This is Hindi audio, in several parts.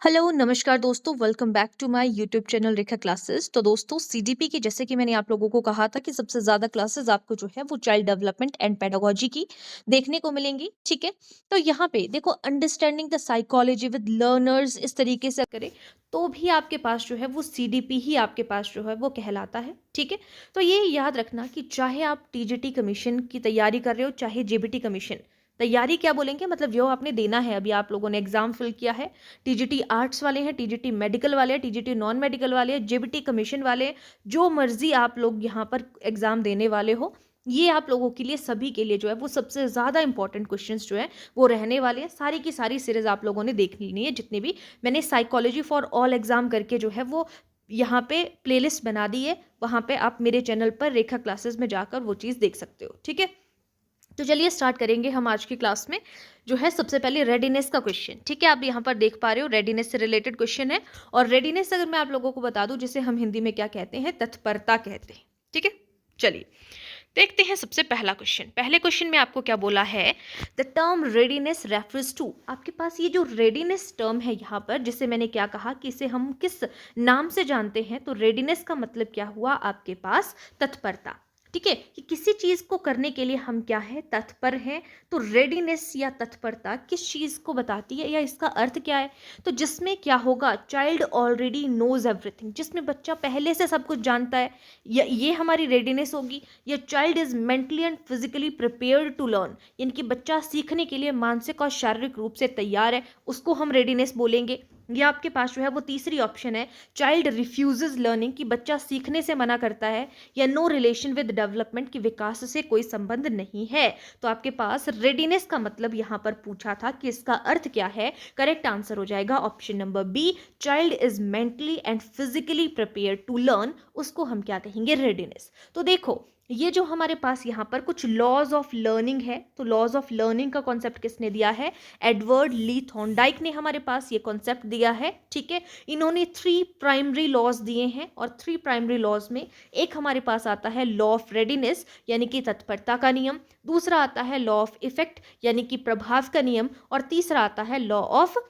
हेलो नमस्कार दोस्तों, welcome back to my YouTube channel Rekha classes. तो दोस्तों सीडीपी की जैसे कि मैंने आप लोगों को कहा था कि सबसे ज़्यादा क्लासेस आपको जो है वो चाइल्ड डेवलपमेंट एंड पेडागोजी की देखने को मिलेंगी। ठीक है, तो यहाँ पे देखो understanding the psychology with learners इस तरीके से करें तो भी आपके पास जो है वो सीडीपी ही आपके पास जो है वो कहलाता है। ठीक है, तो ये याद रखना कि चाहे आप टीजीटी कमीशन की तैयारी कर रहे हो चाहे जेबीटी कमीशन, तैयारी क्या बोलेंगे मतलब जो आपने देना है, अभी आप लोगों ने एग्जाम फिल किया है, टीजीटी आर्ट्स वाले हैं, टीजीटी मेडिकल वाले हैं, टीजीटी नॉन मेडिकल वाले हैं, जेबीटी कमीशन वाले हैं, जो मर्जी आप लोग यहाँ पर एग्जाम देने वाले हो, ये आप लोगों के लिए सभी के लिए जो है वो सबसे ज़्यादा इंपॉर्टेंट क्वेश्चंस जो है वो रहने वाले हैं। सारी की सारी सीरीज आप लोगों ने देख लेनी है, जितने भी मैंने साइकोलॉजी फॉर ऑल एग्जाम करके जो है वो यहाँ पे प्लेलिस्ट बना दी है, वहाँ पे आप मेरे चैनल पर रेखा क्लासेस में जाकर वो चीज़ देख सकते हो। ठीक है, तो चलिए स्टार्ट करेंगे हम आज की क्लास में। जो है सबसे पहले रेडीनेस का क्वेश्चन। ठीक है, आप यहाँ पर देख पा रहे हो रेडीनेस से रिलेटेड क्वेश्चन है। और रेडीनेस अगर मैं आप लोगों को बता दूं, जिसे हम हिंदी में क्या कहते हैं, तत्परता कहते हैं। ठीक है, चलिए देखते हैं सबसे पहला क्वेश्चन। पहले क्वेश्चन में आपको क्या बोला है, the term readiness refers to. आपके पास ये जो रेडीनेस टर्म है यहाँ पर, जिसे मैंने क्या कहा कि इसे हम किस नाम से जानते हैं, तो रेडीनेस का मतलब क्या हुआ आपके पास, तत्परता। ठीक है, कि किसी चीज को करने के लिए हम क्या है, तत्पर हैं। तो रेडीनेस या तत्परता किस चीज को बताती है या इसका अर्थ क्या है, तो जिसमें क्या होगा, चाइल्ड ऑलरेडी नोज एवरीथिंग, जिसमें बच्चा पहले से सब कुछ जानता है, ये हमारी रेडीनेस होगी। या child is mentally and physically prepared to learn, यानी कि बच्चा सीखने के लिए मानसिक और शारीरिक रूप से तैयार है, उसको हम रेडीनेस बोलेंगे। ये आपके पास जो है वो तीसरी ऑप्शन है, चाइल्ड रिफ्यूजेज लर्निंग, कि बच्चा सीखने से मना करता है। या नो रिलेशन विद डेवलपमेंट, की विकास से कोई संबंध नहीं है। तो आपके पास रेडीनेस का मतलब यहाँ पर पूछा था कि इसका अर्थ क्या है, करेक्ट आंसर हो जाएगा option number B, child is mentally and physically prepare to learn, उसको हम क्या कहेंगे, रेडीनेस। तो देखो ये जो हमारे पास यहाँ पर कुछ लॉज ऑफ लर्निंग है, तो लॉज ऑफ लर्निंग का कॉन्सेप्ट किसने दिया है, एडवर्ड ली थॉर्नडाइक ने हमारे पास ये कॉन्सेप्ट दिया है। ठीक है, इन्होंने 3 प्राइमरी लॉज दिए हैं, और 3 प्राइमरी लॉज में एक हमारे पास आता है लॉ ऑफ रेडीनेस, यानी कि तत्परता का नियम। दूसरा आता है लॉ ऑफ इफेक्ट, यानी कि प्रभाव का नियम। और तीसरा आता है लॉ ऑफ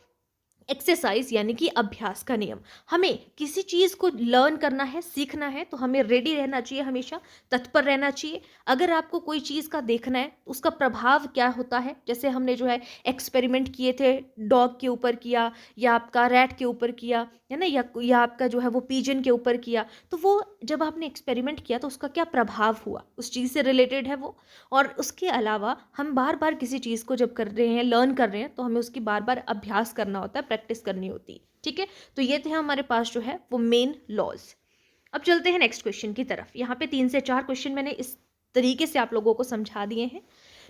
एक्सरसाइज, यानी कि अभ्यास का नियम। हमें किसी चीज को लर्न करना है, सीखना है, तो हमें रेडी रहना चाहिए, हमेशा तत्पर रहना चाहिए। अगर आपको कोई चीज का देखना है, उसका प्रभाव क्या होता है, जैसे हमने जो है एक्सपेरिमेंट किए थे, डॉग के ऊपर किया, या आपका रैट के ऊपर किया है ना, या आपका जो है वो पीजन के ऊपर किया, तो वो जब आपने एक्सपेरिमेंट किया तो उसका क्या प्रभाव हुआ, उस चीज से रिलेटेड है वो। और उसके अलावा हम बार बार किसी चीज को जब कर रहे हैं, लर्न कर रहे हैं, तो हमें उसकी बार बार अभ्यास करना होता है, प्रैक्टिस करनी होती है। ठीक है, तो ये थे हमारे पास जो है वो मेन लॉज। अब चलते हैं नेक्स्ट क्वेश्चन की तरफ। यहाँ पे 3 से 4 क्वेश्चन मैंने इस तरीके से आप लोगों को समझा दिए हैं।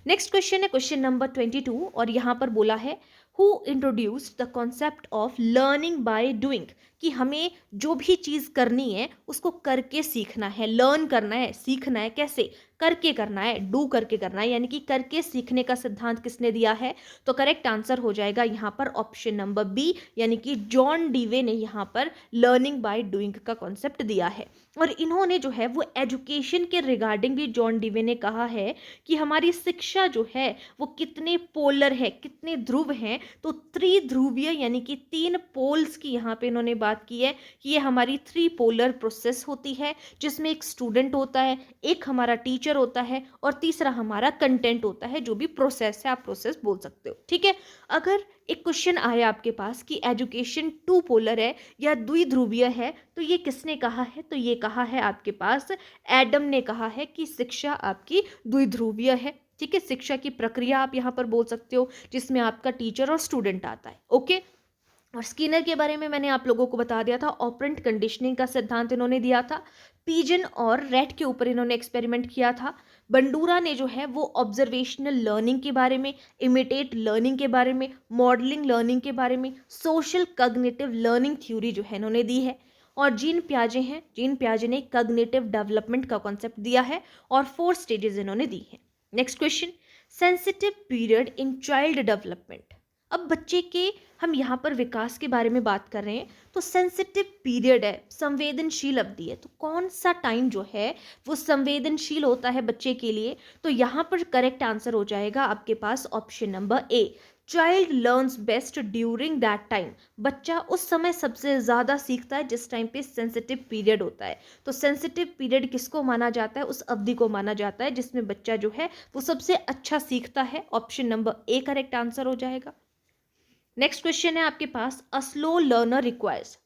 नेक्स्ट क्वेश्चन है क्वेश्चन नंबर 22, और यहाँ पर बोला है, who introduced the concept of learning by doing, कि हमें जो भी चीज़ करनी है उसको करके सीखना है, लर्न करना है, सीखना है, कैसे, करके करना है, डू करके करना है, यानी कि करके सीखने का सिद्धांत किसने दिया है, तो करेक्ट आंसर हो जाएगा यहाँ पर ऑप्शन नंबर बी, यानी कि जॉन डीवे ने यहाँ पर लर्निंग बाय डूइंग का कॉन्सेप्ट दिया है। और इन्होंने जो है वो एजुकेशन के रिगार्डिंग भी जॉन डीवे ने कहा है कि हमारी शिक्षा जो है वो कितने पोलर है, कितने ध्रुव हैं, तो त्रिध्रुवीय, यानी कि 3 पोल्स की यहाँ पे इन्होंने बात की है कि ये हमारी 3 पोलर प्रोसेस होती है, जिसमें एक स्टूडेंट होता है, एक हमारा टीचर होता है, और तीसरा हमारा कंटेंट होता है, जो भी प्रोसेस है, आप प्रोसेस बोल सकते हो। ठीक है, अगर एक क्वेश्चन आए आपके पास कि एजुकेशन 2 पोलर है या द्विध्रुवीय है, तो ये किसने कहा है, तो ये कहा है आपके पास एडम ने कहा है कि शिक्षा आपकी द्विध्रुवीय है। ठीक है, शिक्षा की प्रक्रिया आप यहाँ पर बोल सकते हो, जिसमें आपका टीचर और स्टूडेंट आता है। ओके, और स्किनर के बारे में मैंने आप लोगों को बता दिया था, ऑपरेंट कंडीशनिंग का सिद्धांत इन्होंने दिया था। पीजन और रैट के ऊपर इन्होंने एक्सपेरिमेंट किया था। बंडूरा ने जो है वो ऑब्जर्वेशनल लर्निंग के बारे में, इमिटेट लर्निंग के बारे में, मॉडलिंग लर्निंग के बारे में, सोशल कॉग्निटिव लर्निंग थ्योरी जो है इन्होंने दी है। और जीन प्याजे हैं, जीन प्याजे ने कॉग्निटिव डेवलपमेंट का कॉन्सेप्ट दिया है, और 4 स्टेजेस इन्होंने दी है। Next question, sensitive period in child development. अब बच्चे के हम यहाँ पर विकास के बारे में बात कर रहे हैं, तो सेंसिटिव पीरियड है, संवेदनशील अवधि है, तो कौन सा टाइम जो है वो संवेदनशील होता है बच्चे के लिए, तो यहाँ पर करेक्ट आंसर हो जाएगा आपके पास option number A, child learns best during that time, बच्चा उस समय सबसे ज़्यादा सीखता है जिस टाइम पे सेंसिटिव पीरियड होता है। तो सेंसिटिव पीरियड किसको माना जाता है? उस अवधि को माना जाता है जिसमें बच्चा जो है वो सबसे अच्छा सीखता है। Option number A correct answer हो जाएगा। नेक्स्ट क्वेश्चन है आपके पास, अ स्लो लर्नर रिक्वायर्स,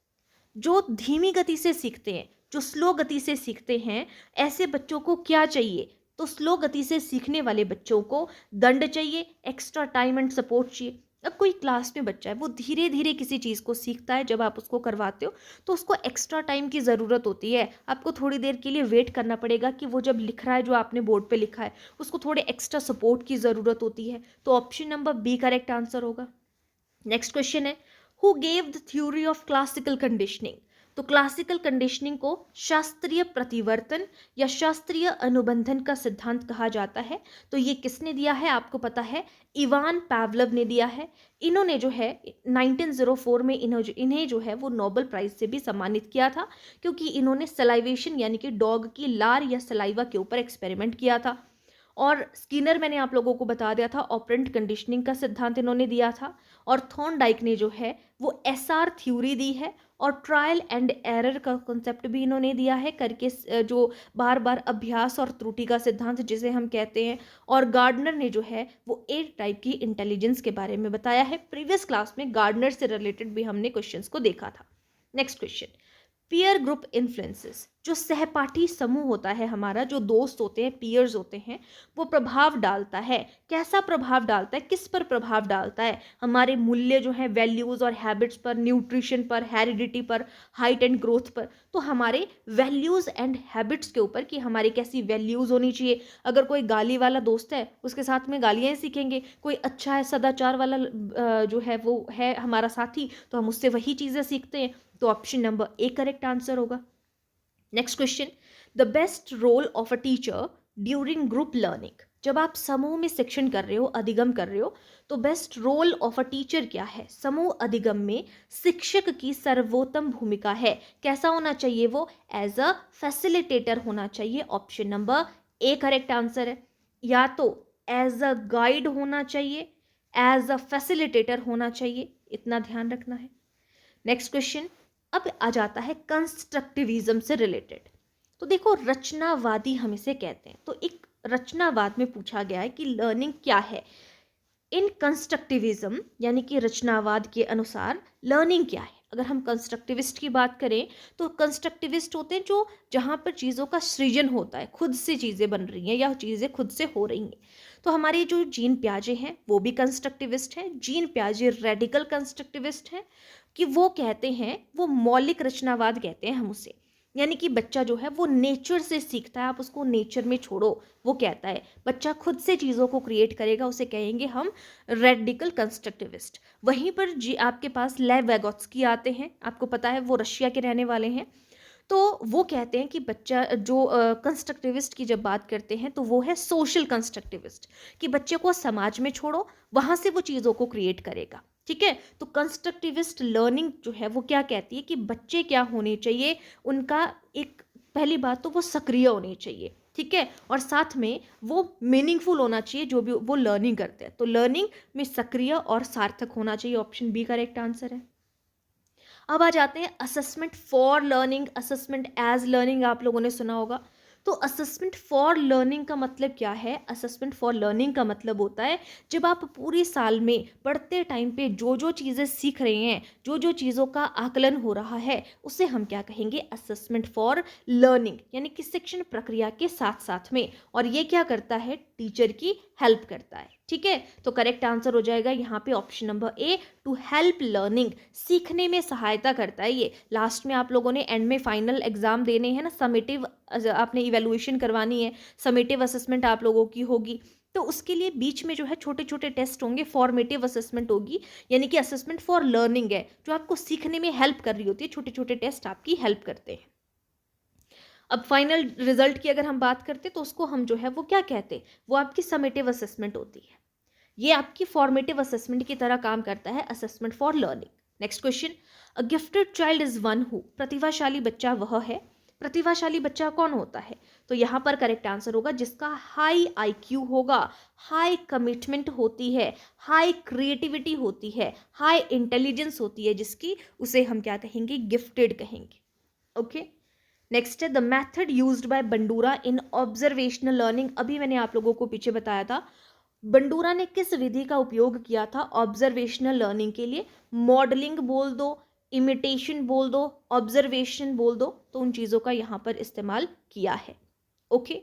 जो धीमी गति से सीखते हैं, जो स्लो गति से सीखते हैं, ऐसे बच्चों को क्या चाहिए? तो स्लो गति से सीखने वाले बच्चों को दंड चाहिए, एक्स्ट्रा टाइम एंड सपोर्ट चाहिए। अब कोई क्लास में बच्चा है, वो धीरे धीरे किसी चीज़ को सीखता है, जब आप उसको करवाते हो तो उसको एक्स्ट्रा टाइम की ज़रूरत होती है। आपको थोड़ी देर के लिए वेट करना पड़ेगा कि वो जब लिख रहा है जो आपने बोर्ड पे लिखा है, उसको थोड़े एक्स्ट्रा सपोर्ट की ज़रूरत होती है। तो option number B correct answer होगा। नेक्स्ट क्वेश्चन है, who gave the theory of classical conditioning, तो क्लासिकल कंडीशनिंग को शास्त्रीय प्रतिवर्तन या शास्त्रीय अनुबंधन का सिद्धांत कहा जाता है। तो ये किसने दिया है? आपको पता है, इवान पावलोव ने दिया है। इन्होंने जो है 1904 में इन्हें जो है वो नोबेल प्राइज से भी सम्मानित किया था, क्योंकि इन्होंने सलाइवेशन यानी कि डॉग की लार या सलाइवा के ऊपर एक्सपेरिमेंट किया था। और स्किनर मैंने आप लोगों को बता दिया था, ऑपरेंट कंडीशनिंग का सिद्धांत इन्होंने दिया था। और थॉर्नडाइक ने जो है वो एसआर थ्योरी दी है, और ट्रायल एंड एरर का कॉन्सेप्ट भी इन्होंने दिया है करके, जो बार बार अभ्यास और त्रुटि का सिद्धांत जिसे हम कहते हैं। और गार्डनर ने जो है वो 8 टाइप की इंटेलिजेंस के बारे में बताया है। प्रीवियस क्लास में गार्डनर से रिलेटेड भी हमने क्वेश्चंस को देखा था। Next question, peer group influences, जो सहपाठी समूह होता है हमारा, जो दोस्त होते हैं, पीयर्स होते हैं, वो प्रभाव डालता है। कैसा प्रभाव डालता है? किस पर प्रभाव डालता है? हमारे मूल्य जो है, वैल्यूज और हैबिट्स पर, न्यूट्रिशन पर, हेरिडिटी पर, हाइट एंड ग्रोथ पर। तो हमारे वैल्यूज एंड हैबिट्स के ऊपर कि हमारी कैसी वैल्यूज होनी चाहिए। अगर कोई गाली वाला दोस्त है, उसके साथ में गालियां ही सीखेंगे। कोई अच्छा है, सदाचार वाला जो है वो है हमारा साथी, तो हम उससे वही चीजें सीखते हैं। तो option number A correct answer होगा। Next question, the best role of a teacher during group learning, जब आप समूह में शिक्षण कर रहे हो, अधिगम कर रहे हो, तो best role of a teacher क्या है? समूह अधिगम में शिक्षक की सर्वोत्तम भूमिका है। कैसा होना चाहिए वो? एज अ फैसिलिटेटर होना चाहिए। Option number A correct answer है। या तो एज अ गाइड होना चाहिए, एज अ फैसिलिटेटर होना चाहिए, इतना ध्यान रखना है। नेक्स्ट क्वेश्चन, अब आ जाता है कंस्ट्रक्टिविज्म से रिलेटेड। तो देखो, रचनावादी हम इसे कहते हैं। तो एक रचनावाद में पूछा गया है कि लर्निंग क्या है। इन कंस्ट्रक्टिविज्म यानी कि रचनावाद के अनुसार लर्निंग क्या है? अगर हम कंस्ट्रक्टिविस्ट की बात करें, तो कंस्ट्रक्टिविस्ट होते हैं जो जहाँ पर चीज़ों का सृजन होता है, खुद से चीज़ें बन रही हैं या चीज़ें खुद से हो रही हैं। तो हमारे जो जीन प्याजे हैं वो भी कंस्ट्रक्टिविस्ट हैं। जीन प्याजे रेडिकल कंस्ट्रक्टिविस्ट हैं, कि वो कहते हैं, वो मौलिक रचनावाद कहते हैं हम उसे। यानी कि बच्चा जो है वो नेचर से सीखता है, आप उसको नेचर में छोड़ो। वो कहता है बच्चा खुद से चीज़ों को क्रिएट करेगा, उसे कहेंगे हम रेडिकल कंस्ट्रक्टिविस्ट। वहीं पर जी आपके पास लेव वैगोत्स्की आते हैं, आपको पता है वो रशिया के रहने वाले हैं। तो वो कहते हैं कि बच्चा जो कंस्ट्रक्टिविस्ट की जब बात करते हैं तो वो है सोशल कंस्ट्रक्टिविस्ट, कि बच्चे को समाज में छोड़ो, वहाँ से वो चीज़ों को क्रिएट करेगा। ठीक है, तो कंस्ट्रक्टिविस्ट लर्निंग जो है वो क्या कहती है कि बच्चे क्या होने चाहिए, उनका एक पहली बात तो वो सक्रिय होने चाहिए। ठीक है, और साथ में वो मीनिंगफुल होना चाहिए जो भी वो लर्निंग करते हैं। तो लर्निंग में सक्रिय और सार्थक होना चाहिए। ऑप्शन बी करेक्ट आंसर है। अब आ जाते हैं assessment for learning, assessment as learning आप लोगों ने सुना होगा। तो असेसमेंट फॉर लर्निंग का मतलब क्या है? असेसमेंट फॉर लर्निंग का मतलब होता है जब आप पूरी साल में पढ़ते टाइम पे जो जो चीज़ें सीख रहे हैं, जो जो चीज़ों का आकलन हो रहा है, उसे हम क्या कहेंगे? असेसमेंट फॉर लर्निंग, यानी कि शिक्षण प्रक्रिया के साथ साथ में। और ये क्या करता है? टीचर की हेल्प करता है। ठीक है, तो करेक्ट आंसर हो जाएगा यहाँ पे option number A, to help learning, सीखने में सहायता करता है ये। लास्ट में आप लोगों ने एंड में फाइनल एग्जाम देने हैं ना, समेटिव आपने इवेल्युएशन करवानी है, समेटिव असेसमेंट आप लोगों की होगी। तो उसके लिए बीच में जो है छोटे छोटे टेस्ट होंगे, फॉर्मेटिव असेसमेंट होगी, यानी कि असेसमेंट फॉर लर्निंग है, जो आपको सीखने में हेल्प कर रही होती है। छोटे छोटे टेस्ट आपकी हेल्प करते हैं। अब फाइनल रिजल्ट की अगर हम बात करते तो उसको हम जो है वो क्या कहते हैं? वो आपकी समेटिव असेसमेंट होती है। ये आपकी फॉर्मेटिव असेसमेंट की तरह काम करता है, assessment for learning. Next question, a gifted child is one who, प्रतिभाशाली बच्चा वह है। प्रतिभाशाली बच्चा कौन होता है? तो यहाँ पर करेक्ट आंसर होगा जिसका हाई आईक्यू होगा, हाई कमिटमेंट होती है, हाई क्रिएटिविटी होती है, हाई इंटेलिजेंस होती है जिसकी, उसे हम क्या कहेंगे, गिफ्टेड कहेंगे। ओके, नेक्स्ट है the method used by Bandura in observational learning. अभी मैंने आप लोगों को पीछे बताया था बंडूरा ने किस विधि का उपयोग किया था ऑब्जर्वेशनल लर्निंग के लिए। मॉडलिंग बोल दो, इमिटेशन बोल दो, ऑब्जर्वेशन बोल दो, तो उन चीज़ों का यहाँ पर इस्तेमाल किया है। ओके,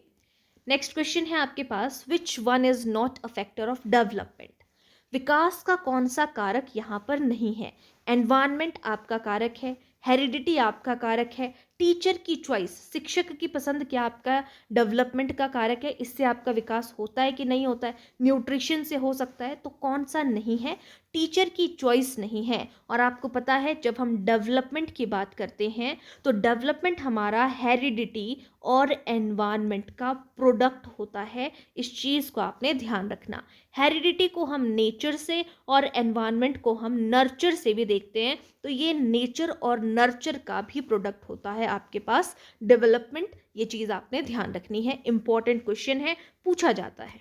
नेक्स्ट क्वेश्चन है आपके पास, which one is not a factor of development. विकास का कौन सा कारक यहाँ पर नहीं है। एनवायरनमेंट आपका कारक है, हेरिडिटी आपका कारक है, टीचर की चॉइस, शिक्षक की पसंद क्या आपका डेवलपमेंट का कारक है, इससे आपका विकास होता है कि नहीं होता है, न्यूट्रिशन से हो सकता है, तो कौन सा नहीं है, टीचर की चॉइस नहीं है। और आपको पता है जब हम डेवलपमेंट की बात करते हैं तो डेवलपमेंट हमारा हेरिडिटी और एनवायरनमेंट का प्रोडक्ट होता है, इस चीज़ को आपने ध्यान रखना। हेरिडिटी को हम नेचर से और एनवायरनमेंट को हम नर्चर से भी देखते हैं, तो ये नेचर और नर्चर का भी प्रोडक्ट होता है आपके पास डेवलपमेंट, ये चीज़ आपने ध्यान रखनी है, इंपॉर्टेंट क्वेश्चन है, पूछा जाता है।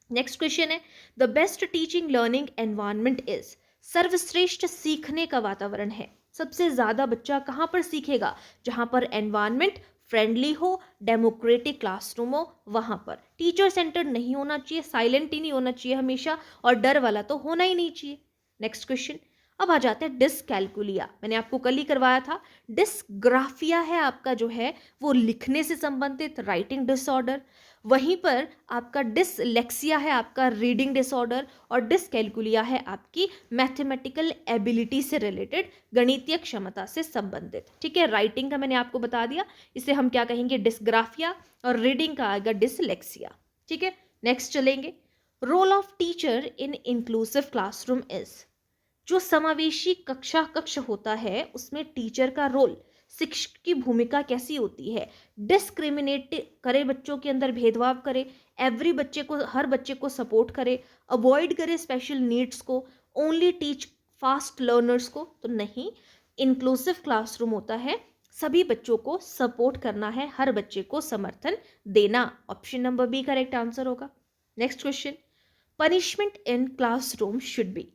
नेक्स्ट क्वेश्चन है the best teaching learning environment is. सर्वश्रेष्ठ सीखने का वातावरण है, सबसे ज़्यादा बच्चा कहाँ पर सीखेगा, जहाँ पर एनवायरनमेंट फ्रेंडली हो, डेमोक्रेटिक क्लासरूम हो, वहाँ पर। टीचर सेंटर्ड नहीं होना चाहिए, साइलेंट ही नहीं होना चाहिए हमेशा, और डर वाला तो होना ही नहीं चाहिए। नेक्स्ट क्वेश्चन, अब आ जाते हैं डिसकैलकुलिया। मैंने आपको कल ही करवाया था। डिसग्राफिया है आपका जो है वो लिखने से संबंधित, राइटिंग डिसऑर्डर। वहीं पर आपका डिसलेक्सिया है आपका रीडिंग डिसऑर्डर, और डिसकैलकुलिया है आपकी मैथमेटिकल एबिलिटी से रिलेटेड, गणितीय क्षमता से संबंधित। ठीक है, राइटिंग का मैंने आपको बता दिया, इसे हम क्या कहेंगे, डिसग्राफिया, और रीडिंग का आएगा डिसलेक्सिया। ठीक है, नेक्स्ट चलेंगे, role of teacher in inclusive classroom is. जो समावेशी कक्ष होता है उसमें टीचर का रोल, शिक्षक की भूमिका कैसी होती है। डिस्क्रिमिनेट करे, बच्चों के अंदर भेदभाव करे, एवरी बच्चे को, हर बच्चे को सपोर्ट करे, अवॉइड करे स्पेशल नीड्स को, ओनली टीच फास्ट लर्नर्स को, तो नहीं। इंक्लूसिव क्लासरूम होता है सभी बच्चों को सपोर्ट करना है, हर बच्चे को समर्थन देना। Option number B correct answer होगा। Next question, punishment in classroom should be.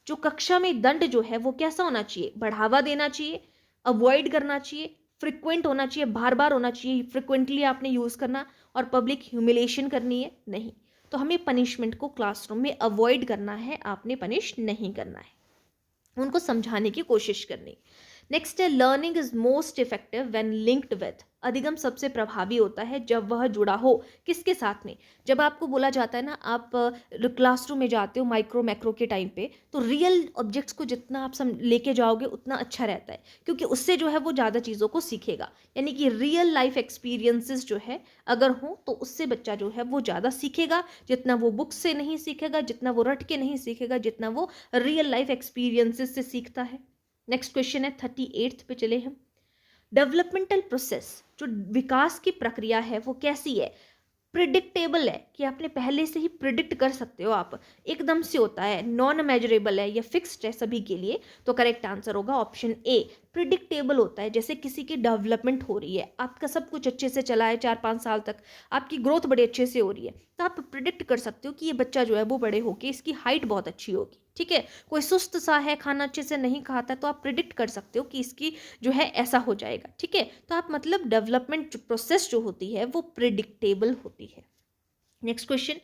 जो कक्षा में दंड जो है वो कैसा होना चाहिए, बढ़ावा देना चाहिए, अवॉइड करना चाहिए, फ्रिक्वेंट होना चाहिए, बार बार होना चाहिए, फ्रिक्वेंटली आपने यूज करना, और पब्लिक ह्यूमिलेशन करनी है, नहीं। तो हमें पनिशमेंट को क्लासरूम में अवॉइड करना है, आपने पनिश नहीं करना है, उनको समझाने की कोशिश करनी। नेक्स्ट है learning is most effective when linked with. अधिगम सबसे प्रभावी होता है जब वह जुड़ा हो, किसके साथ में। जब आपको बोला जाता है ना, आप क्लासरूम में जाते हो माइक्रो मैक्रो के टाइम पे, तो रियल ऑब्जेक्ट्स को जितना आप लेके जाओगे उतना अच्छा रहता है, क्योंकि उससे जो है वो ज़्यादा चीज़ों को सीखेगा। यानी कि रियल लाइफ एक्सपीरियंसेस जो है अगर हो तो उससे बच्चा जो है वो ज़्यादा सीखेगा, जितना वो बुक्स से नहीं सीखेगा, जितना वो रट के नहीं सीखेगा, जितना वो रियल लाइफ एक्सपीरियंसेस से सीखता है। नेक्स्ट क्वेश्चन है 38 पे चले हम। डेवलपमेंटल प्रोसेस, जो विकास की प्रक्रिया है वो कैसी है, प्रिडिक्टेबल है, कि आपने पहले से ही प्रिडिक्ट कर सकते हो आप, एकदम से होता है, नॉन मेजरेबल है या फिक्स्ड है सभी के लिए, तो करेक्ट आंसर होगा ऑप्शन ए, प्रिडिक्टेबल होता है। जैसे किसी की डेवलपमेंट हो रही है, आपका सब कुछ अच्छे से चला है 4-5 साल तक, आपकी ग्रोथ बड़े अच्छे से हो रही है, तो आप प्रिडिक्ट कर सकते हो कि ये बच्चा जो है वो बड़े होके इसकी हाइट बहुत अच्छी होगी। ठीक है, कोई सुस्त सा है, खाना अच्छे से नहीं खाता, तो आप प्रिडिक्ट कर सकते हो कि इसकी जो है ऐसा हो जाएगा। ठीक है, तो आप मतलब डेवलपमेंट प्रोसेस जो होती है वो प्रिडिक्टेबल होती है। Next question,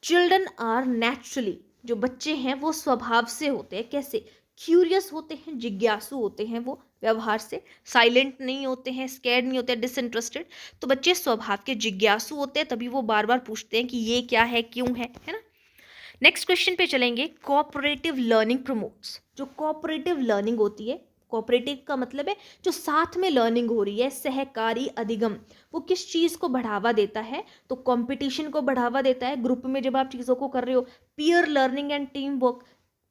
children are naturally, जो बच्चे हैं वो स्वभाव से होते हैं, कैसे, क्यूरियस होते हैं, जिज्ञासु होते हैं, वो व्यवहार से साइलेंट नहीं होते हैं, स्कैर्ड नहीं होते हैं, डिसइंटरेस्टेड। तो बच्चे स्वभाव के जिज्ञासु होते हैं, तभी वो बार बार पूछते हैं कि ये क्या है, क्यों है ना। नेक्स्ट क्वेश्चन पे चलेंगे, कोऑपरेटिव लर्निंग प्रमोट्स। जो कोऑपरेटिव लर्निंग होती है, कोऑपरेटिव का मतलब है जो साथ में लर्निंग हो रही है, सहकारी अधिगम, वो किस चीज़ को बढ़ावा देता है, तो कंपटीशन को बढ़ावा देता है। ग्रुप में जब आप चीज़ों को कर रहे हो, peer learning and team work,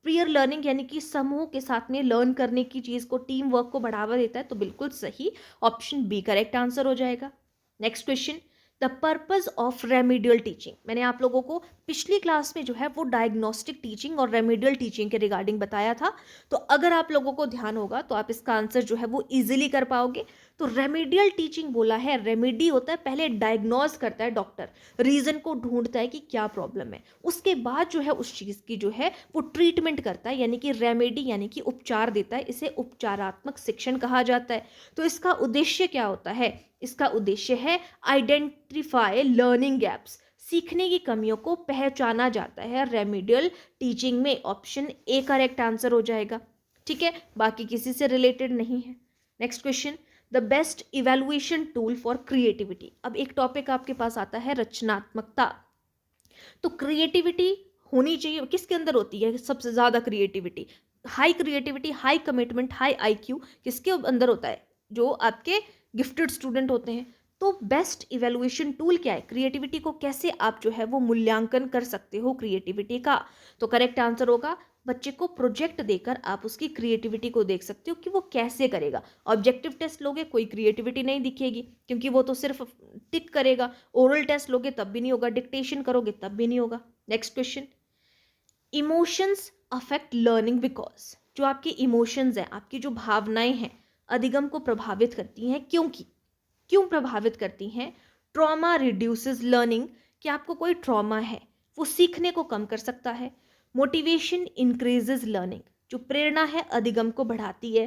peer learning यानी कि समूह के साथ में लर्न करने की चीज़ को, टीम वर्क को बढ़ावा देता है, तो बिल्कुल सही, ऑप्शन बी करेक्ट आंसर हो जाएगा। Next question, the purpose of remedial teaching. मैंने आप लोगों को पिछली क्लास में जो है वो डायग्नोस्टिक टीचिंग और रेमेडियल टीचिंग के रिगार्डिंग बताया था। तो अगर आप लोगों को ध्यान होगा तो आप इसका आंसर जो है वो इजीली कर पाओगे। तो रेमेडियल टीचिंग बोला है, रेमेडी होता है पहले डायग्नोज करता है डॉक्टर, रीजन को ढूंढता है कि क्या प्रॉब्लम है, उसके बाद जो है उस चीज की जो है वो ट्रीटमेंट करता है, यानी कि रेमेडी यानी कि उपचार देता है। इसे उपचारात्मक शिक्षण कहा जाता है। तो इसका उद्देश्य क्या होता है? इसका उद्देश्य है आइडेंटिफाई लर्निंग गैप्स, सीखने की कमियों को पहचाना जाता है रेमेडियल टीचिंग में। ऑप्शन ए करेक्ट आंसर हो जाएगा। ठीक है, बाकी किसी से रिलेटेड नहीं है। Next question, the best evaluation tool for creativity. अब एक टॉपिक आपके पास आता है रचनात्मकता। तो क्रिएटिविटी होनी चाहिए, किसके अंदर होती है सबसे ज्यादा creativity? High creativity, high commitment, high IQ किसके अंदर होता है? जो आपके गिफ्टेड स्टूडेंट होते हैं। तो बेस्ट इवेल्युएशन टूल क्या है? क्रिएटिविटी को कैसे आप जो है वो मूल्यांकन कर सकते हो क्रिएटिविटी का? तो करेक्ट आंसर होगा, बच्चे को प्रोजेक्ट देकर आप उसकी क्रिएटिविटी को देख सकते हो कि वो कैसे करेगा। ऑब्जेक्टिव टेस्ट लोगे कोई क्रिएटिविटी नहीं दिखेगी, क्योंकि वो तो सिर्फ टिक करेगा। ओरल टेस्ट लोगे तब भी नहीं होगा, डिक्टेशन करोगे तब भी नहीं होगा। Next question, emotions affect learning because. जो आपके इमोशंस हैं, आपकी जो भावनाएं हैं, अधिगम को प्रभावित करती हैं। क्योंकि क्यों प्रभावित करती हैं? ट्रॉमा रिड्यूसेस लर्निंग, कि आपको कोई ट्रॉमा है वो सीखने को कम कर सकता है। मोटिवेशन इंक्रीजेस लर्निंग, जो प्रेरणा है अधिगम को बढ़ाती है।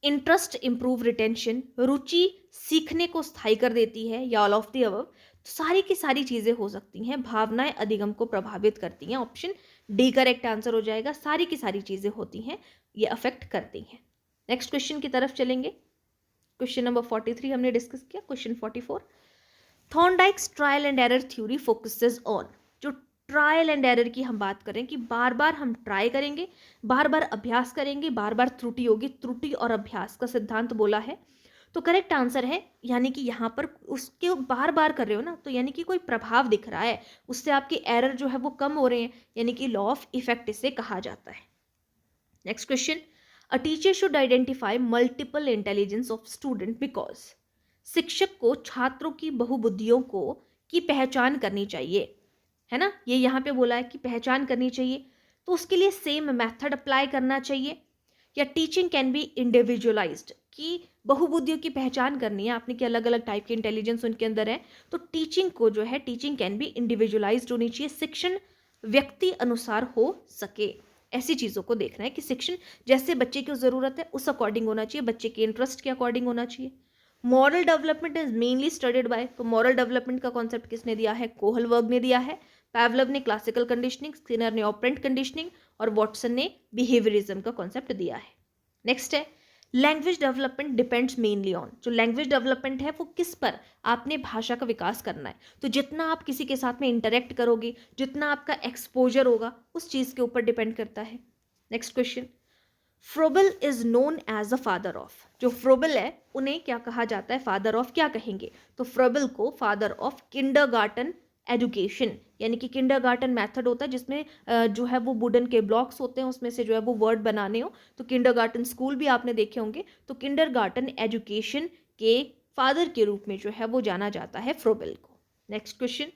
इंटरेस्ट इंप्रूव रिटेंशन, रुचि सीखने को स्थायी कर देती है, या ऑल ऑफ द अबव। तो सारी की सारी चीजें हो सकती हैं। भावनाएं अधिगम को प्रभावित करती हैं। ऑप्शन डी करेक्ट आंसर हो जाएगा। सारी की सारी चीजें होती हैं, ये अफेक्ट करती हैं। नेक्स्ट क्वेश्चन की तरफ चलेंगे। क्वेश्चन नंबर 43 हमने डिस्कस किया। Question 44, Thorndike's trial and error theory focuses on. जो ट्रायल एंड एरर की हम बात करें कि बार बार हम ट्राई करेंगे, बार बार अभ्यास करेंगे, बार बार त्रुटि होगी, त्रुटि और अभ्यास का सिद्धांत बोला है। तो करेक्ट आंसर है, यानी कि यहाँ पर उसके बार बार कर रहे हो ना, तो यानी कि कोई प्रभाव दिख रहा है, उससे आपके एरर जो है वो कम हो रहे हैं, यानी कि लॉ ऑफ इफेक्ट इसे कहा जाता है। Next question, a teacher should identify multiple intelligence of student because. शिक्षक को छात्रों की बहुबुद्धियों को की पहचान करनी चाहिए, है ना, ये यहाँ पे बोला है कि पहचान करनी चाहिए। तो उसके लिए सेम मेथड अप्लाई करना चाहिए। या टीचिंग कैन बी इंडिविजुअलाइज्ड, कि बहुबुद्धियों की पहचान करनी है आपने कि अलग अलग टाइप के इंटेलिजेंस उनके अंदर है। तो टीचिंग को जो है, टीचिंग कैन बी इंडिविजुअलाइज्ड होनी चाहिए, शिक्षण व्यक्ति अनुसार हो सके। ऐसी चीज़ों को देखना है कि शिक्षण जैसे बच्चे की ज़रूरत है उस अकॉर्डिंग होना चाहिए, बच्चे के इंटरेस्ट के अकॉर्डिंग होना चाहिए। Moral development is mainly studied by. तो मॉरल डेवलपमेंट का कॉन्सेप्ट किसने दिया है? कोहलबर्ग ने दिया है। पैवलव ने क्लासिकल कंडीशनिंग, स्किनर ने ऑपरेंट कंडीशनिंग, और वॉटसन ने बिहेवियरिज्म का कॉन्सेप्ट दिया है। नेक्स्ट है, language development depends mainly on. जो लैंग्वेज डेवलपमेंट है वो किस पर? आपने भाषा का विकास करना है, तो जितना आप किसी के साथ में इंटरेक्ट करोगे, जितना आपका एक्सपोजर होगा, उस चीज़ के ऊपर डिपेंड करता है। Next question, Froebel is known as a father of. जो फ्रोबल है उन्हें क्या कहा जाता है? फादर ऑफ क्या कहेंगे? तो फ्रोबल को फादर ऑफ किंडरगार्टन एजुकेशन, यानी कि किंडरगार्टन मेथड होता है जिसमें जो है वो वुडन के ब्लॉक्स होते हैं, उसमें से जो है वो वर्ड बनाने हो। तो किंडरगार्टन स्कूल भी आपने देखे होंगे। तो किंडरगार्टन एजुकेशन के फादर के रूप में जो है वो जाना जाता है फ्रोबल को। Next question,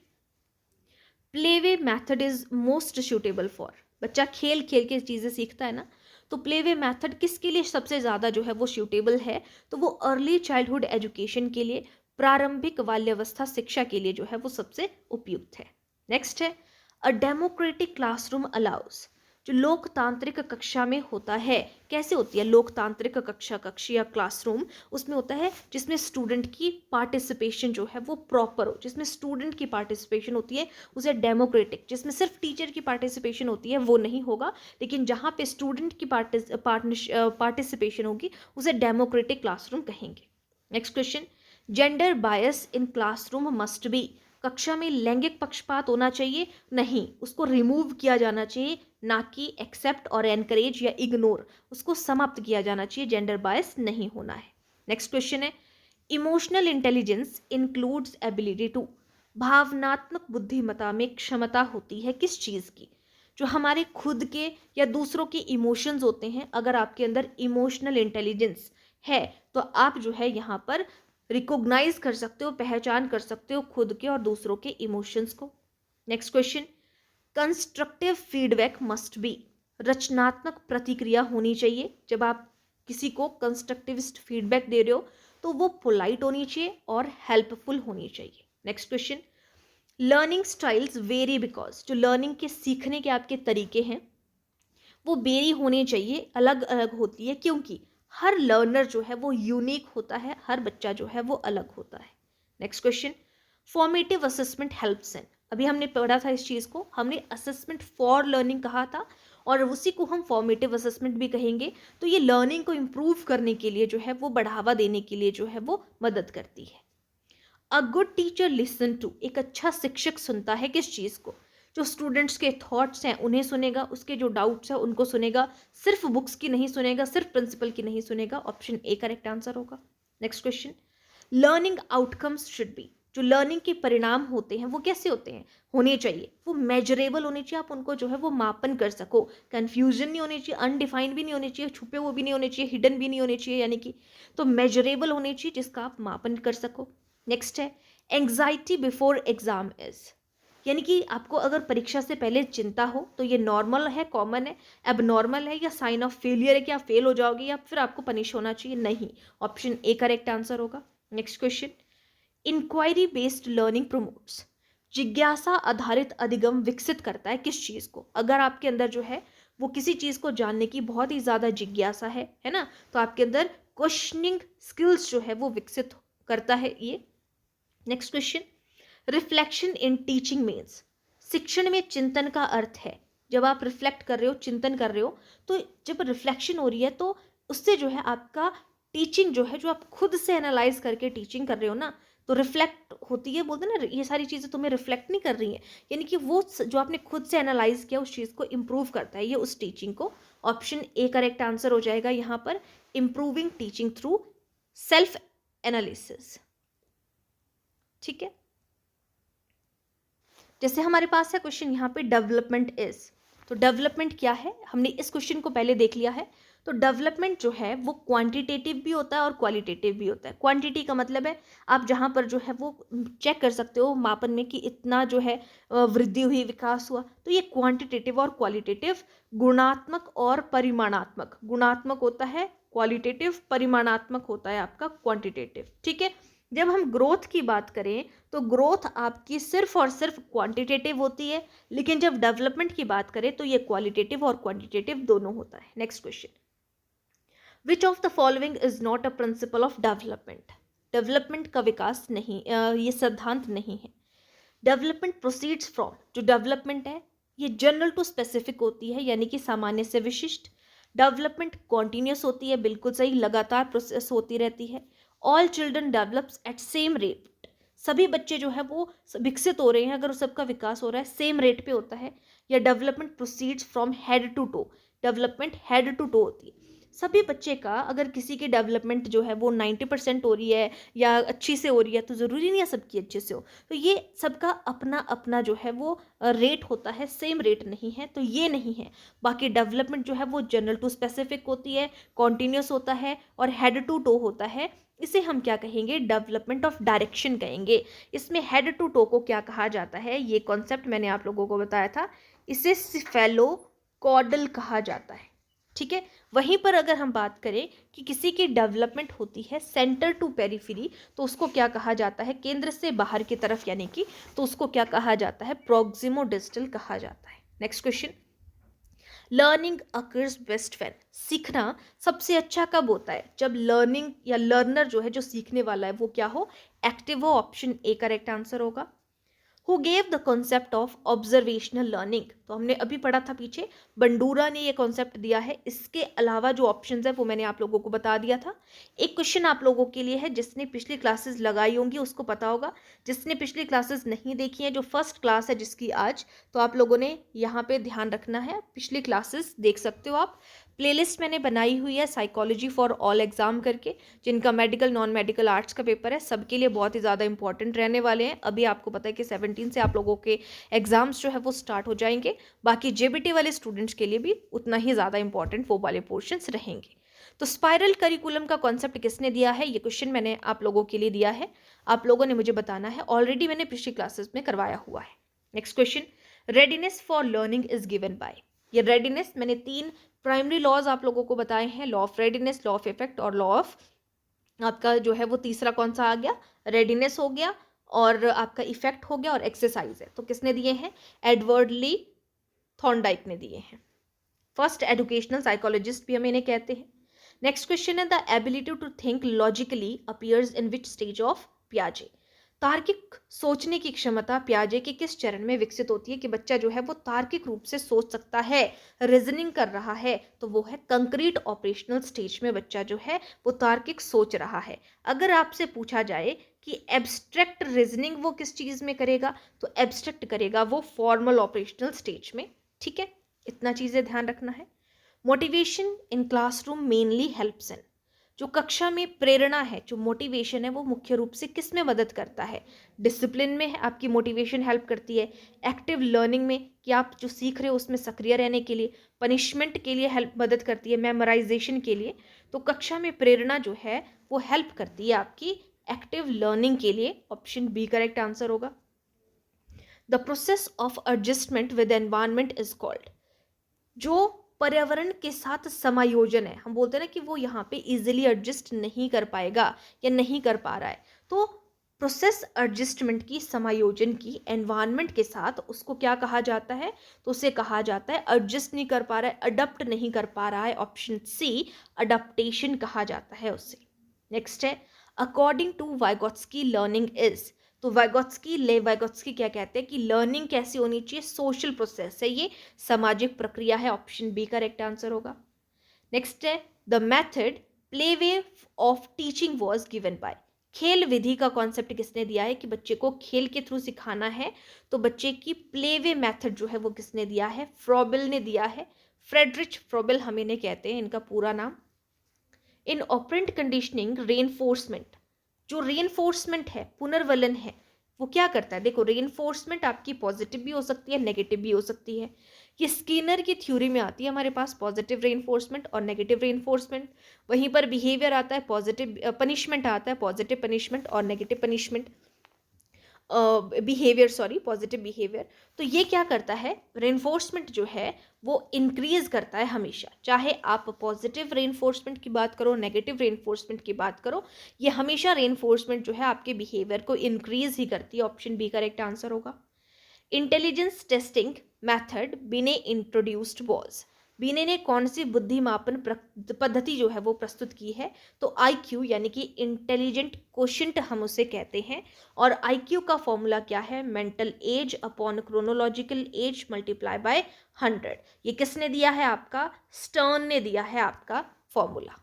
playway method is most suitable for. बच्चा खेल खेल के चीज़ें सीखता है ना, तो प्लेवे मेथड किसके लिए सबसे ज़्यादा जो है वो सूटेबल है? तो वो अर्ली चाइल्डहुड एजुकेशन के लिए, प्रारंभिक बाल्यावस्था शिक्षा के लिए जो है वो सबसे उपयुक्त है। नेक्स्ट है, अ डेमोक्रेटिक क्लासरूम अलाउस। जो लोकतांत्रिक कक्षा में होता है, कैसे होती है लोकतांत्रिक कक्षा या क्लासरूम? उसमें होता है जिसमें स्टूडेंट की पार्टिसिपेशन जो है वो प्रॉपर हो, जिसमें स्टूडेंट की पार्टिसिपेशन होती है उसे डेमोक्रेटिक। जिसमें सिर्फ टीचर की पार्टिसिपेशन होती है वो नहीं होगा, लेकिन जहाँ पे स्टूडेंट की पार्टिसिपेशन होगी उसे डेमोक्रेटिक क्लासरूम कहेंगे। Next question, gender bias in classroom must be. कक्षा में लैंगिक पक्षपात होना चाहिए? नहीं, उसको रिमूव किया जाना चाहिए, ना कि एक्सेप्ट और एनकरेज या इग्नोर, उसको समाप्त किया जाना चाहिए। जेंडर बायस नहीं होना है। नेक्स्ट क्वेश्चन है, emotional intelligence includes ability to. भावनात्मक बुद्धिमत्ता में क्षमता होती है किस चीज़ की? जो हमारे खुद के या दूसरों के इमोशंस होते हैं। अगर आपके अंदर इमोशनल इंटेलिजेंस है तो आप जो है यहाँ पर रिकॉग्नाइज कर सकते हो, पहचान कर सकते हो खुद के और दूसरों के इमोशंस को। Next question, constructive feedback must be, रचनात्मक प्रतिक्रिया होनी चाहिए। जब आप किसी को कंस्ट्रक्टिविस्ट फीडबैक दे रहे हो तो वो पोलाइट होनी चाहिए और हेल्पफुल होनी चाहिए। Next question, learning styles very because, जो लर्निंग के सीखने के आपके तरीके हैं वो वेरी होने चाहिए, अलग अलग होती है, क्योंकि हर लर्नर जो है वो यूनिक होता है, हर बच्चा जो है वो अलग होता है। Next question, formative assessment helps in, अभी हमने पढ़ा था इस चीज़ को, हमने असेसमेंट फॉर लर्निंग कहा था और उसी को हम फॉर्मेटिव असेसमेंट भी कहेंगे। तो ये लर्निंग को इम्प्रूव करने के लिए जो है वो बढ़ावा देने के लिए जो है वो मदद करती है। A good teacher listen to, एक अच्छा शिक्षक सुनता है किस चीज़ को, जो स्टूडेंट्स के थॉट्स हैं उन्हें सुनेगा, उसके जो डाउट्स हैं उनको सुनेगा, सिर्फ बुक्स की नहीं सुनेगा, सिर्फ प्रिंसिपल की नहीं सुनेगा। ऑप्शन ए करेक्ट आंसर होगा। Next question, learning outcomes should be, जो लर्निंग के परिणाम होते हैं वो कैसे होते हैं, होने चाहिए, वो मेजरेबल होने चाहिए, आप उनको जो है वो मापन कर सको, कंफ्यूजन नहीं होनी चाहिए, अनडिफाइंड भी नहीं होने चाहिए, छुपे हुए भी नहीं होने चाहिए, हिडन भी नहीं होने चाहिए, यानी कि तो मेजरेबल होने चाहिए जिसका आप मापन कर सको। नेक्स्ट है, एंग्जाइटी बिफोर एग्जाम इज, यानी कि आपको अगर परीक्षा से पहले चिंता हो तो ये नॉर्मल है, कॉमन है, एबनॉर्मल है, या साइन ऑफ फेलियर है कि आप फेल हो जाओगे या फिर आपको पनिश होना चाहिए, नहीं। ऑप्शन ए करेक्ट आंसर होगा। Next question, inquiry based learning promotes, जिज्ञासा आधारित अधिगम विकसित करता है किस चीज़ को, अगर आपके अंदर जो है वो किसी चीज़ को जानने की बहुत ही ज़्यादा जिज्ञासा है ना, तो आपके अंदर क्वेश्चनिंग स्किल्स जो है वो विकसित करता है ये। Next question, reflection in teaching means, शिक्षण में चिंतन का अर्थ है, जब आप रिफ्लेक्ट कर रहे हो, चिंतन कर रहे हो, तो जब रिफ्लेक्शन हो रही है तो उससे जो है आपका टीचिंग जो है, जो आप खुद से एनालाइज करके टीचिंग कर रहे हो ना, तो रिफ्लेक्ट होती है, बोलते हैं ना ये सारी चीज़ें तुम्हें रिफ्लेक्ट नहीं कर रही हैं, यानी कि वो जो आपने खुद से एनालाइज किया उस चीज़ को इम्प्रूव करता है ये उस टीचिंग को। ऑप्शन ए करेक्ट आंसर हो जाएगा यहाँ पर, improving teaching through self analysis. ठीक है, जैसे हमारे पास है क्वेश्चन यहाँ पे डेवलपमेंट इज, तो डेवलपमेंट क्या है, हमने इस क्वेश्चन को पहले देख लिया है। तो डेवलपमेंट जो है वो क्वांटिटेटिव भी होता है और क्वालिटेटिव भी होता है। क्वांटिटी का मतलब है आप जहाँ पर जो है वो चेक कर सकते हो मापन में कि इतना जो है वृद्धि हुई, विकास हुआ, तो ये क्वांटिटेटिव और क्वालिटेटिव, गुणात्मक और परिमाणात्मक, गुणात्मक होता है क्वालिटेटिव, परिमाणात्मक होता है आपका क्वांटिटेटिव। ठीक है, जब हम ग्रोथ की बात करें तो ग्रोथ आपकी सिर्फ और सिर्फ क्वांटिटेटिव होती है, लेकिन जब डेवलपमेंट की बात करें तो ये क्वालिटेटिव और क्वांटिटेटिव दोनों होता है। Next question, which of the following is not a principle of development, development का विकास नहीं, ये सिद्धांत नहीं है। डेवलपमेंट प्रोसीड्स फ्रॉम, जो डेवलपमेंट है ये जनरल टू स्पेसिफिक होती है, यानी कि सामान्य से विशिष्ट। डेवलपमेंट कॉन्टिन्यूस होती है, बिल्कुल सही, लगातार प्रोसेस होती रहती है। All children develops at same rate, सभी बच्चे जो है वो विकसित हो रहे हैं, अगर सबका विकास हो रहा है सेम रेट पे होता है। या development proceeds from head to toe, development head to toe होती है, सभी बच्चे का अगर किसी की डेवलपमेंट जो है वो 90% हो रही है या अच्छी से हो रही है तो ज़रूरी नहीं है सबकी अच्छे से हो, तो ये सबका अपना अपना जो है वो रेट होता है, सेम रेट नहीं है, तो ये नहीं है। बाकी डेवलपमेंट जो है वो जनरल टू स्पेसिफिक होती है, कॉन्टिन्यूस होता है और हेड टू टो होता है। इसे हम क्या कहेंगे, डेवलपमेंट ऑफ डायरेक्शन कहेंगे। इसमें हेड टू टो को क्या कहा जाता है, ये कॉन्सेप्ट मैंने आप लोगों को बताया था, इसे सिफेलो कॉडल कहा जाता है। ठीक है, वहीं पर अगर हम बात करें कि किसी की डेवलपमेंट होती है सेंटर टू पेरिफेरी, तो उसको क्या कहा जाता है, केंद्र से बाहर की तरफ, यानी कि तो उसको क्या कहा जाता है, प्रोक्सिमो डिस्टल कहा जाता है। Next question, learning occurs best when, सीखना सबसे अच्छा कब होता है, जब लर्निंग या लर्नर जो है, जो सीखने वाला है वो क्या हो, एक्टिव हो। ऑप्शन ए करेक्ट आंसर होगा। Who gave the concept of observational learning, तो हमने अभी पढ़ा था पीछे, बंडूरा ने ये कॉन्सेप्ट दिया है। इसके अलावा जो ऑप्शंस है वो मैंने आप लोगों को बता दिया था। एक क्वेश्चन आप लोगों के लिए है, जिसने पिछली क्लासेस लगाई होंगी उसको पता होगा, जिसने पिछली क्लासेस नहीं देखी है, जो फर्स्ट क्लास है जिसकी आज, तो आप लोगों ने यहाँ पे ध्यान रखना है, पिछली क्लासेस देख सकते हो आप। प्लेलिस्ट मैंने बनाई हुई है साइकोलॉजी फॉर ऑल एग्जाम करके, जिनका मेडिकल नॉन मेडिकल आर्ट्स का पेपर है, सबके लिए बहुत ही ज़्यादा इंपॉर्टेंट रहने वाले हैं। अभी आपको पता है कि 17 से आप लोगों के एग्जाम्स जो है वो स्टार्ट हो जाएंगे, बाकी जेबीटी वाले स्टूडेंट्स के लिए भी उतना ही ज़्यादा इंपॉर्टेंट वो वाले पोर्शंस रहेंगे। तो स्पाइरल करिकुलम का कॉन्सेप्ट किसने दिया है, ये क्वेश्चन मैंने आप लोगों के लिए दिया है, आप लोगों ने मुझे बताना है, ऑलरेडी मैंने पिछली क्लासेस में करवाया हुआ है। Next question, readiness for learning is given by. ये रेडीनेस मैंने 3 प्राइमरी लॉज आप लोगों को बताए हैं, law of readiness, law of effect और लॉ ऑफ आपका जो है वो तीसरा कौन सा आ गया, रेडीनेस हो गया और आपका इफेक्ट हो गया और एक्सरसाइज है। तो किसने दिए हैं, एडवर्ड ली थॉर्नडाइक ने दिए हैं। फर्स्ट एजुकेशनल साइकोलॉजिस्ट भी हम इन्हें कहते हैं। नेक्स्ट क्वेश्चन है, the ability to think logically appears in which stage of पियाजे। तार्किक सोचने की क्षमता पियाजे के किस चरण में विकसित होती है कि बच्चा जो है वो तार्किक रूप से सोच सकता है, रीजनिंग कर रहा है, तो वो है कंक्रीट ऑपरेशनल स्टेज में बच्चा जो है वो तार्किक सोच रहा है। अगर आपसे पूछा जाए कि एब्स्ट्रैक्ट रीजनिंग वो किस चीज में करेगा, तो एब्स्ट्रैक्ट करेगा वो फॉर्मल ऑपरेशनल स्टेज में। ठीक है, इतना चीजें ध्यान रखना है। Motivation in classroom mainly helps in, जो कक्षा में प्रेरणा है, जो मोटिवेशन है वो मुख्य रूप से किस में मदद करता है, डिसिप्लिन में आपकी मोटिवेशन हेल्प करती है, एक्टिव लर्निंग में कि आप जो सीख रहे हो उसमें सक्रिय रहने के लिए, पनिशमेंट के लिए हेल्प मदद करती है, मेमोराइजेशन के लिए। तो कक्षा में प्रेरणा जो है वो हेल्प करती है आपकी एक्टिव लर्निंग के लिए। ऑप्शन बी करेक्ट आंसर होगा। The process of adjustment with environment is called, जो पर्यावरण के साथ समायोजन है, हम बोलते हैं ना कि वो यहाँ पे इजीली एडजस्ट नहीं कर पाएगा या नहीं कर पा रहा है, तो प्रोसेस एडजस्टमेंट की, समायोजन की एनवायरनमेंट के साथ, उसको क्या कहा जाता है, तो उसे कहा जाता है एडजस्ट नहीं कर पा रहा है, अडप्ट नहीं कर पा रहा है, ऑप्शन सी अडप्टेशन कहा जाता है उसे। नेक्स्ट है, according to Vygotsky learning is, तो वाइगोत्स्की क्या कहते हैं कि लर्निंग कैसी होनी चाहिए, सोशल प्रोसेस है, ये सामाजिक प्रक्रिया है। ऑप्शन बी करेक्ट आंसर होगा। नेक्स्ट है, the method play way of teaching was given by, खेल विधि का कॉन्सेप्ट किसने दिया है कि बच्चे को खेल के थ्रू सिखाना है, तो बच्चे की प्ले वे मेथड जो है वो किसने दिया है, फ्रॉबेल ने दिया है। फ्रेडरिच फ्रॉबेल हम इन्हें कहते हैं, इनका पूरा नाम। इन ऑपरेंट कंडीशनिंग रेनफोर्समेंट, जो रेनफोर्समेंट है, पुनर्वलन है, वो क्या करता है, देखो रेनफोर्समेंट आपकी पॉजिटिव भी हो सकती है, नेगेटिव भी हो सकती है। ये स्किनर की थ्योरी में आती है हमारे पास, पॉजिटिव रेनफोर्समेंट और नेगेटिव रेनफोर्समेंट। वहीं पर बिहेवियर आता है, पॉजिटिव पनिशमेंट आता है, पॉजिटिव पनिशमेंट और negative punishment, behaviour, sorry positive behaviour. तो ये क्या करता है, रेनफोर्समेंट जो है वो इंक्रीज करता है हमेशा, चाहे आप पॉजिटिव रेनफोर्समेंट की बात करो, नेगेटिव रेनफोर्समेंट की बात करो, ये हमेशा रेनफोर्समेंट जो है आपके बिहेवियर को इंक्रीज ही करती है। ऑप्शन बी करेक्ट आंसर होगा। इंटेलिजेंस टेस्टिंग मेथड बिने इंट्रोड्यूस्ड वॉज, बीने ने कौन सी बुद्धिमापन पद्धति जो है वो प्रस्तुत की है, तो आईक्यू यानी कि इंटेलिजेंट क्वोशिएंट हम उसे कहते हैं। और आईक्यू का फॉर्मूला क्या है, mental as upon chronological S multiply by 100। ये किसने दिया है, आपका स्टर्न ने दिया है आपका फॉर्मूला।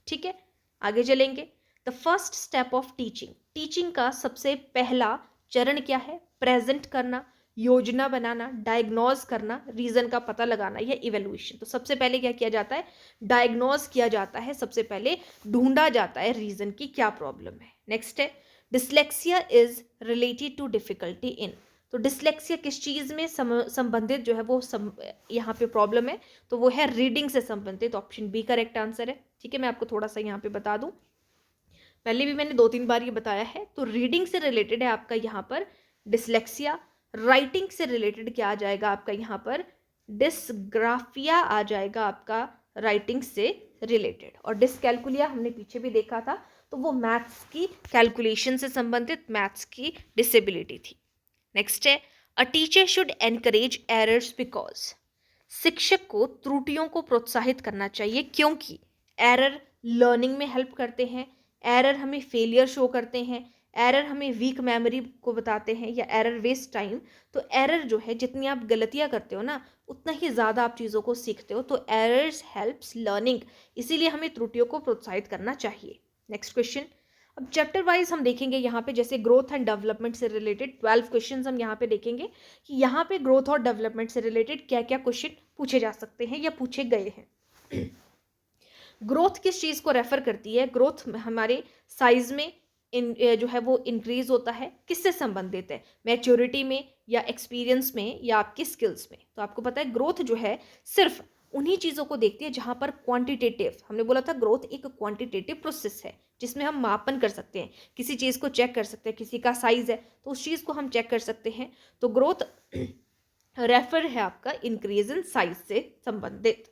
ठीक है, आगे चलेंगे। The first step of teaching, teaching का सबसे पहला चरण क्या है, प्रेजेंट करना, योजना बनाना, डायग्नोज करना, रीजन का पता लगाना या इवेल्युएशन। तो सबसे पहले क्या किया जाता है, डायग्नोज किया जाता है, सबसे पहले ढूंढा जाता है रीजन की क्या प्रॉब्लम है। नेक्स्ट है, dyslexia is related to difficulty in, तो डिसलेक्सिया किस चीज में संबंधित जो है वो यहाँ पे प्रॉब्लम है, तो वो है रीडिंग से संबंधित। ऑप्शन बी करेक्ट आंसर है। ठीक है, मैं आपको थोड़ा सा यहाँ पे बता दूं, पहले भी मैंने 2-3 बार ये बताया है। तो रीडिंग से रिलेटेड है आपका यहाँ पर डिसलेक्सिया, राइटिंग से रिलेटेड क्या आ जाएगा आपका यहाँ पर, डिसग्राफिया आ जाएगा आपका राइटिंग से रिलेटेड। और डिसकैलकुलिया हमने पीछे भी देखा था, तो वो मैथ्स की कैलकुलेशन से संबंधित, मैथ्स की डिसेबिलिटी थी। नेक्स्ट है, a teacher should encourage errors because, शिक्षक को त्रुटियों को प्रोत्साहित करना चाहिए क्योंकि एरर लर्निंग में हेल्प करते हैं, एरर हमें फेलियर शो करते हैं, एरर हमें वीक मेमोरी को बताते हैं, या एरर वेस्ट टाइम। तो एरर जो है, जितनी आप गलतियां करते हो ना उतना ही ज़्यादा आप चीज़ों को सीखते हो, तो एरर्स हेल्प्स लर्निंग, इसीलिए हमें त्रुटियों को प्रोत्साहित करना चाहिए। नेक्स्ट क्वेश्चन, अब चैप्टर वाइज हम देखेंगे यहाँ पे, जैसे ग्रोथ एंड डेवलपमेंट से रिलेटेड 12 क्वेश्चन हम यहाँ पे देखेंगे कि यहाँ पे ग्रोथ और डेवलपमेंट से रिलेटेड क्या क्या क्वेश्चन पूछे जा सकते हैं या पूछे गए हैं। ग्रोथ किस चीज़ को रेफर करती है, ग्रोथ हमारे साइज में जो है वो इंक्रीज होता है, किससे संबंधित है, मैच्योरिटी में या एक्सपीरियंस में या आपकी स्किल्स में। तो आपको पता है ग्रोथ जो है सिर्फ उन्हीं चीज़ों को देखती है जहाँ पर क्वांटिटेटिव, हमने बोला था ग्रोथ एक क्वांटिटेटिव प्रोसेस है जिसमें हम मापन कर सकते हैं, किसी चीज़ को चेक कर सकते हैं, किसी का साइज है तो उस चीज़ को हम चेक कर सकते हैं। तो ग्रोथ रेफर है आपका इंक्रीज इन साइज से संबंधित।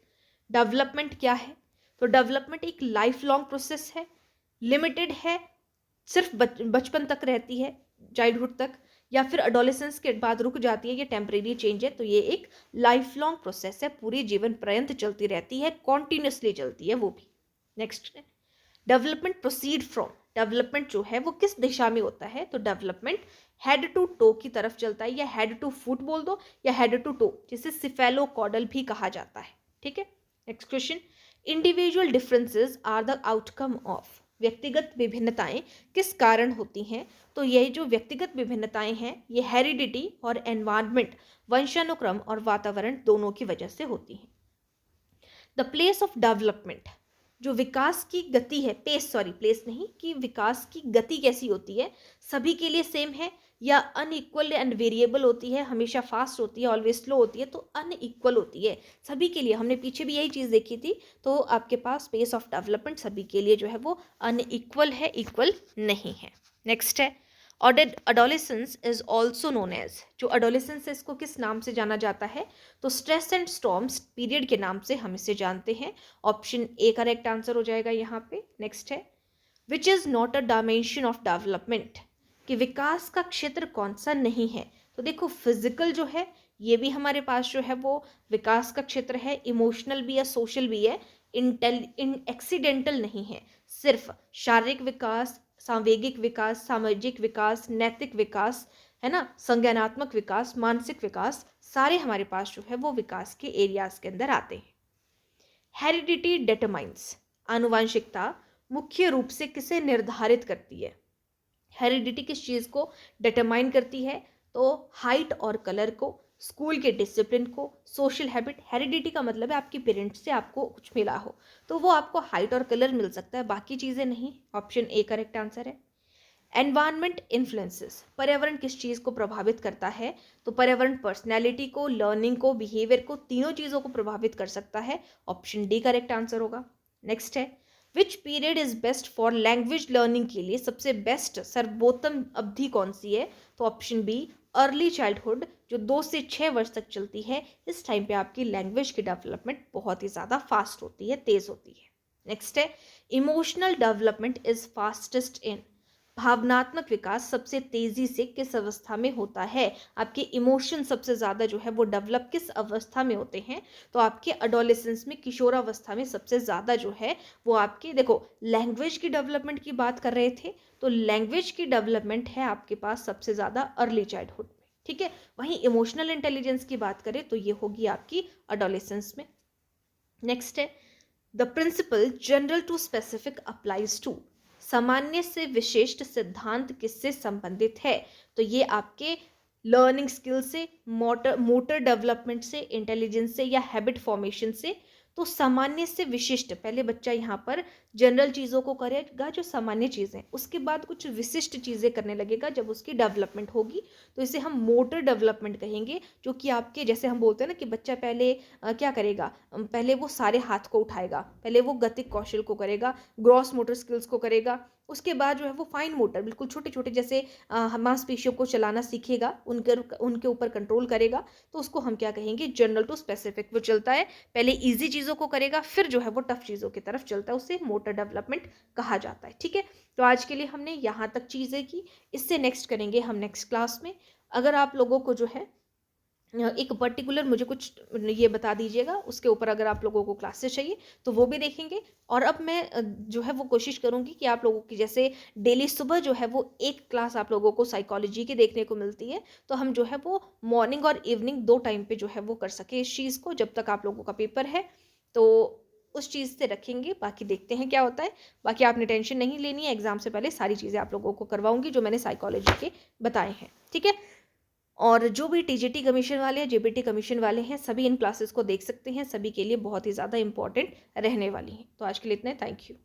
डेवलपमेंट क्या है? तो डेवलपमेंट एक लाइफ लॉन्ग प्रोसेस है, लिमिटेड है, सिर्फ बचपन तक रहती है, चाइल्डहुड तक, या फिर एडोलेसेंस के बाद रुक जाती है, ये टेम्परेरी चेंज है। तो ये एक लाइफ लॉन्ग प्रोसेस है, पूरे जीवन पर्यंत चलती रहती है, कॉन्टिन्यूसली चलती है वो भी। Next, development proceed from, development जो है वो किस दिशा में होता है? तो डेवलपमेंट हेड टू टो की तरफ चलता है, या हेड टू फुट बोल दो, या हेड टू टो, जिसे सिफेलोकॉडल भी कहा जाता है। ठीक है। Next question, individual differences are the outcome of, व्यक्तिगत विभिन्नताएं किस कारण होती हैं? तो ये जो व्यक्तिगत विभिन्नताएं हैं ये हेरिडिटी और एनवायरनमेंट, वंशानुक्रम और वातावरण दोनों की वजह से होती हैं। द प्लेस ऑफ डेवलपमेंट, जो विकास की गति है, प्लेस नहीं, कि विकास की गति कैसी होती है, सभी के लिए सेम है या अनइक्वल एंड वेरिएबल होती है, हमेशा फास्ट होती है, ऑलवेज स्लो होती है, तो अनइक्वल होती है सभी के लिए। हमने पीछे भी यही चीज़ देखी थी। तो आपके पास स्पेस ऑफ डेवलपमेंट सभी के लिए जो है वो अनइक्वल है, इक्वल नहीं है। नेक्स्ट है, adolescence is also known as, जो अडोलेसेंस है इसको किस नाम से जाना जाता है? तो स्ट्रेस एंड स्टॉर्म्स पीरियड के नाम से हम इसे जानते हैं। ऑप्शन ए करेक्ट आंसर हो जाएगा यहाँ पे। नेक्स्ट है, which is not a dimension of development, कि विकास का क्षेत्र कौन सा नहीं है? तो देखो फिजिकल जो है ये भी हमारे पास जो है वो विकास का क्षेत्र है, इमोशनल भी है, सोशल भी है, एक्सीडेंटल नहीं है। सिर्फ शारीरिक विकास, सांवेगिक विकास, सामाजिक विकास, नैतिक विकास, है ना, संज्ञानात्मक विकास, मानसिक विकास, सारे हमारे पास जो है वो विकास के एरियाज के अंदर आते हैं। हेरिडिटी डिटरमाइंस, आनुवंशिकता मुख्य रूप से किसे निर्धारित करती है? हेरिडिटी किस चीज़ को डिटरमाइन करती है? तो हाइट और कलर को, स्कूल के डिसिप्लिन को, सोशल हैबिट। हेरिडिटी का मतलब है आपके पेरेंट्स से आपको कुछ मिला हो, तो वो आपको हाइट और कलर मिल सकता है, बाकी चीज़ें नहीं। ऑप्शन ए करेक्ट आंसर है। एनवायरनमेंट इन्फ्लुएंसेस, पर्यावरण किस चीज़ को प्रभावित करता है? तो पर्यावरण पर्सनैलिटी को, लर्निंग को, बिहेवियर को, तीनों चीज़ों को प्रभावित कर सकता है। ऑप्शन डी करेक्ट आंसर होगा। नेक्स्ट है, which period is best for language learning, के लिए सबसे बेस्ट सर्वोत्तम अवधि कौन सी है? तो ऑप्शन बी अर्ली चाइल्डहुड, जो 2 से 6 वर्ष तक चलती है। इस टाइम पे आपकी लैंग्वेज की डेवलपमेंट बहुत ही ज़्यादा फास्ट होती है, तेज़ होती है। नेक्स्ट है, emotional development is fastest in, भावनात्मक विकास सबसे तेजी से किस अवस्था में होता है? आपके इमोशन सबसे ज़्यादा जो है वो डेवलप किस अवस्था में होते हैं? तो आपके अडोलेसेंस में, किशोरावस्था में सबसे ज़्यादा जो है वो आपके, देखो लैंग्वेज की डेवलपमेंट की बात कर रहे थे, तो लैंग्वेज की डेवलपमेंट है आपके पास सबसे ज़्यादा अर्ली चाइल्डहुड में। ठीक है। वहीं इमोशनल इंटेलिजेंस की बात करें तो ये होगी आपकी अडोलेसेंस में। नेक्स्ट है, the principle general to specific applies to, सामान्य से विशिष्ट सिद्धांत किससे संबंधित है? तो ये आपके लर्निंग स्किल से, मोटर डेवलपमेंट से, इंटेलिजेंस से, या हैबिट फॉर्मेशन से। तो सामान्य से विशिष्ट, पहले बच्चा यहाँ पर जनरल चीज़ों को करेगा जो सामान्य चीज़ें, उसके बाद कुछ विशिष्ट चीज़ें करने लगेगा जब उसकी डेवलपमेंट होगी, तो इसे हम मोटर डेवलपमेंट कहेंगे। जो कि आपके, जैसे हम बोलते हैं ना कि बच्चा पहले क्या करेगा, पहले वो सारे हाथ को उठाएगा, पहले वो गतिक कौशल को करेगा, ग्रॉस मोटर स्किल्स को करेगा, उसके बाद जो है वो फाइन मोटर, बिल्कुल छोटे छोटे जैसे मांसपेशियों को चलाना सीखेगा, उनके ऊपर कंट्रोल करेगा, तो उसको हम क्या कहेंगे, जनरल टू स्पेसिफिक। वो चलता है, पहले इजी चीज़ों को करेगा, फिर जो है वो टफ चीज़ों की तरफ चलता है, उसे मोटर डेवलपमेंट कहा जाता है। ठीक है। तो आज के लिए हमने यहाँ तक चीज़ें की, इससे नेक्स्ट करेंगे हम नेक्स्ट क्लास में। अगर आप लोगों को जो है एक पर्टिकुलर मुझे कुछ ये बता दीजिएगा, उसके ऊपर अगर आप लोगों को क्लासेस चाहिए तो वो भी देखेंगे। और अब मैं जो है वो कोशिश करूँगी कि आप लोगों की, जैसे डेली सुबह जो है वो एक क्लास आप लोगों को साइकोलॉजी की देखने को मिलती है, तो हम जो है वो मॉर्निंग और इवनिंग 2 टाइम पे जो है वो कर सके इस चीज़ को, जब तक आप लोगों का पेपर है तो उस चीज़ से रखेंगे। बाकी देखते हैं क्या होता है। बाकी आपने टेंशन नहीं लेनी है, एग्जाम से पहले सारी चीज़ें आप लोगों को करवाऊंगी जो मैंने साइकोलॉजी के बताए हैं। ठीक है। और जो भी टीजीटी कमीशन वाले हैं, जेबीटी कमीशन वाले हैं, सभी इन क्लासेस को देख सकते हैं, सभी के लिए बहुत ही ज़्यादा इंपॉर्टेंट रहने वाली हैं। तो आज के लिए इतना, थैंक यू।